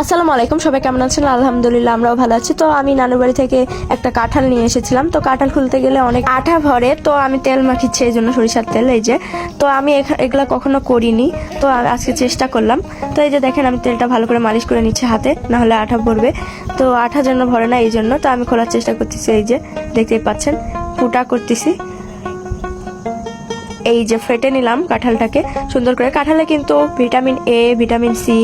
আসসালামু আলাইকুম, সবাই কেমন আছেন? আলহামদুলিল্লাহ, আমরাও ভালো আছি। তো আমি নানুর বাড়ি থেকে একটা কাঁঠাল নিয়ে এসেছিলাম। তো কাঁঠাল খুলতে গেলে অনেক আঠা ভরে, তো আমি তেল মাখিচ্ছি, এই জন্য সরিষার তেল। এই যে, তো আমি এগুলা কখনো করিনি, তো আজকে চেষ্টা করলাম। তো এই যে দেখেন, আমি তেলটা ভালো করে মালিশ করে নিচ্ছি হাতে, না হলে আঠা ভরবে। তো আঠা যেন ভরে না, এই জন্য তো আমি খোলার চেষ্টা করতেছি। এই যে দেখতেই পাচ্ছেন, ফুটা করতেছি। এই যে ফেটে নিলাম কাঁঠালটাকে সুন্দর করে। কাঁঠালে কিন্তু ভিটামিন এ, ভিটামিন সি,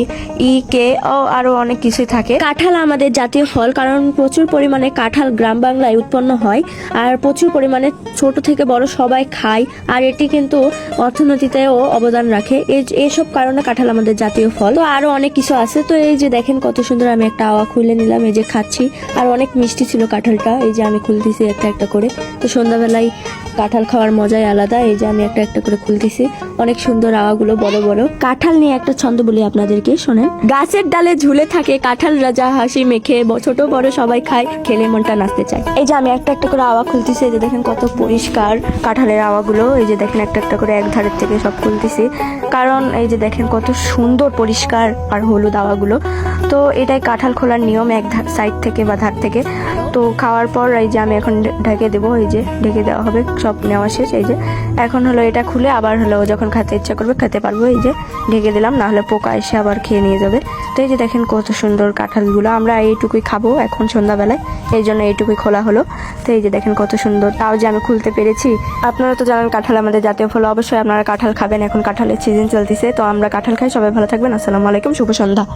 ই, কে ও আরো অনেক কিছুই থাকে। কাঁঠাল আমাদের জাতীয় ফল, কারণ প্রচুর পরিমাণে কাঁঠাল গ্রাম বাংলায় উৎপন্ন হয়, আর প্রচুর পরিমাণে ছোট থেকে বড় সবাই খায়। আর এটি কিন্তু অর্থনীতিতেও অবদান রাখে। এইসব কারণে কাঁঠাল আমাদের জাতীয় ফল। তো আরো অনেক কিছু আছে। তো এই যে দেখেন কত সুন্দর, আমি একটা আওয়া খুলে নিলাম, এই যে খাচ্ছি। আর অনেক মিষ্টি ছিল কাঁঠালটা, এই যে আমি খুলতেছি একটা একটা করে। তো সন্ধ্যাবেলায় কাঁঠাল খাওয়ার মজাই আলাদা। এই যে আমি একটা একটা করে খুলতেছি, অনেক সুন্দর আওয়াগুলো বড় বড়। কাঁঠাল নিয়ে একটা ছন্দ বলি আপনাদেরকে, শোনেন। গাছের ডালে ঝুলে থাকে কাঁঠাল রাজা, হাসি মেখে ছোট বড় সবাই খায়, খেলে মনটা নাচতে চায়। এই যে আমি একটা একটা করে আওয়া খুলতেছি। এই যে দেখেন কত পরিষ্কার কাঁঠালের আওয়াগুলো। এই যে দেখেন একটা একটা করে এক ধারের থেকে সব খুলতেছি, কারণ এই যে দেখেন কত সুন্দর পরিষ্কার আর হলুদ আওয়াগুলো। তো এটাই কাঁঠাল খোলার নিয়ম, এক সাইড থেকে বা ধার থেকে। তো খাওয়ার পর এই যে আমি এখন ঢেকে দেবো, এই যে ঢেকে দেওয়া হবে, সব নেওয়া শেষ। এই যে এখন হলো এটা খুলে আবার হলো যখন খেতে ইচ্ছা করবে খেতে পারবো। এই যে ঢেকে দিলাম, না হলে পোকা এসে আবার খেয়ে নিয়ে যাবে। তো এই যে দেখেন কত সুন্দর কাঁঠালগুলো, আমরা এইটুকুই খাবো এখন সন্ধ্যাবেলায়, এই জন্য এইটুকুই খোলা হলো। তো এই যে দেখেন কত সুন্দর, তাও যে আমি খুলতে পেরেছি। আপনারা তো জানেন কাঁঠাল আমাদের জাতীয় ফল, অবশ্যই আপনারা কাঁঠাল খাবেন। এখন কাঁঠালের সিজন চলতেছে, তো আমরা কাঁঠাল খাই। সবাই ভালো থাকবেন। আসসালামু আলাইকুম, শুভ সন্ধ্যা।